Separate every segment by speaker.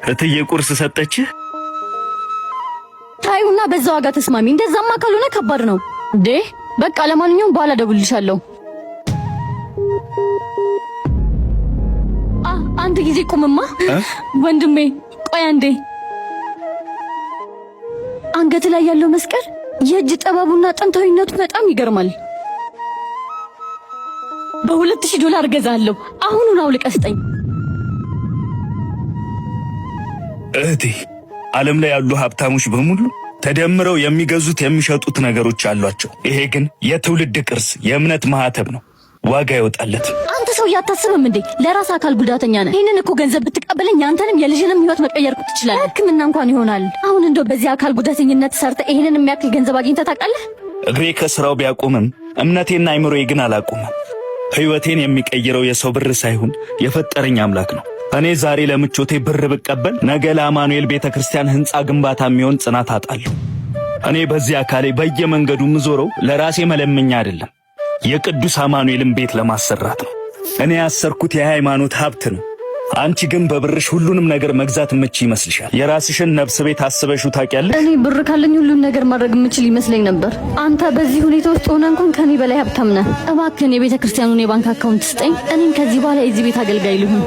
Speaker 1: እትዬ ቁርስ ሰጠችህ?
Speaker 2: ታዩና በዛው ዋጋ ተስማሚ። እንደዛማ ካልሆነ ከባድ ነው እንዴ። በቃ ለማንኛውም በኋላ ደውልልሻለሁ። አንድ ጊዜ ቁምማ ወንድሜ፣ ቆይ አንዴ። አንገት ላይ ያለው መስቀል የእጅ ጥበቡና ጥንታዊነቱ በጣም ይገርማል። $2000 እገዛለሁ። አሁኑን አውልቀህ ስጠኝ።
Speaker 1: እህቴ፣ ዓለም ላይ ያሉ ሀብታሞች በሙሉ ተደምረው የሚገዙት የሚሸጡት ነገሮች አሏቸው። ይሄ ግን የትውልድ ቅርስ፣ የእምነት ማህተብ ነው። ዋጋ ይወጣለት።
Speaker 2: አንተ ሰው ያታስብም እንዴ? ለራስ አካል ጉዳተኛ ነህ። ይሄንን እኮ ገንዘብ ብትቀበለኝ አንተንም የልጅንም ህይወት መቀየር ትችላለህ። ሕክምና እንኳን ይሆናል። አሁን እንደው በዚህ አካል ጉዳተኝነት ሰርተ ይሄንን የሚያክል ገንዘብ አግኝተህ ታውቃለህ?
Speaker 1: እግሬ ከስራው ቢያቆምም እምነቴና አይምሮዬ ግን አላቆመም። ህይወቴን የሚቀይረው የሰው ብር ሳይሆን የፈጠረኝ አምላክ ነው። እኔ ዛሬ ለምቾቴ ብር ብቀበል ነገ ለአማኑኤል ቤተክርስቲያን ህንጻ ግንባታ የሚሆን ጽናት አጣለሁ። እኔ በዚህ አካሌ በየመንገዱ ምዞረው ለራሴ መለመኛ አይደለም፣ የቅዱስ አማኑኤልን ቤት ለማሰራት ነው። እኔ ያሰርኩት የሃይማኖት ሀብት ነው። አንቺ ግን በብርሽ ሁሉንም ነገር መግዛት የምትችይ ይመስልሻል? የራስሽን ነፍስ ቤት አስበሽው ታውቂያለሽ?
Speaker 2: እኔ ብር ካለኝ ሁሉን ነገር ማድረግ የምችል ይመስለኝ ነበር። አንተ በዚህ ሁኔታ ውስጥ ሆነ እንኳን ከኔ በላይ ሀብታም ነህ። እባክህን የቤተ ክርስቲያኑን የባንክ አካውንት ስጠኝ። እኔም ከዚህ በኋላ የዚህ ቤት አገልጋይ ልሁን።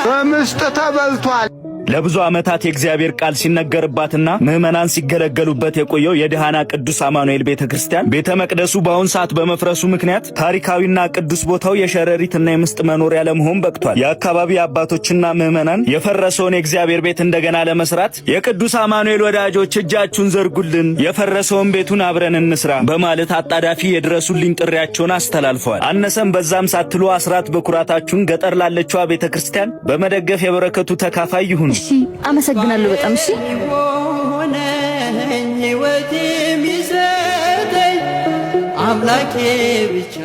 Speaker 3: በምስጥ ተበልቷል።
Speaker 1: ለብዙ ዓመታት የእግዚአብሔር ቃል ሲነገርባትና ምዕመናን ሲገለገሉበት የቆየው የድሃና ቅዱስ አማኑኤል ቤተክርስቲያን ቤተ መቅደሱ በአሁን ሰዓት በመፍረሱ ምክንያት ታሪካዊና ቅዱስ ቦታው የሸረሪትና የምስጥ መኖሪያ ለመሆን በቅቷል። የአካባቢ አባቶችና ምዕመናን የፈረሰውን የእግዚአብሔር ቤት እንደገና ለመስራት የቅዱስ አማኑኤል ወዳጆች እጃችሁን ዘርጉልን፣ የፈረሰውን ቤቱን አብረን እንስራ በማለት አጣዳፊ የድረሱልኝ ጥሪያቸውን አስተላልፈዋል። አነሰም በዛም ሳትሉ አስራት በኩራታችሁን ገጠር ላለችዋ ቤተክርስቲያን በመደገፍ የበረከቱ ተካፋይ ይሁኑ።
Speaker 2: እሺ፣ አመሰግናለሁ በጣም። እሺ
Speaker 4: አምላኬ ብቻ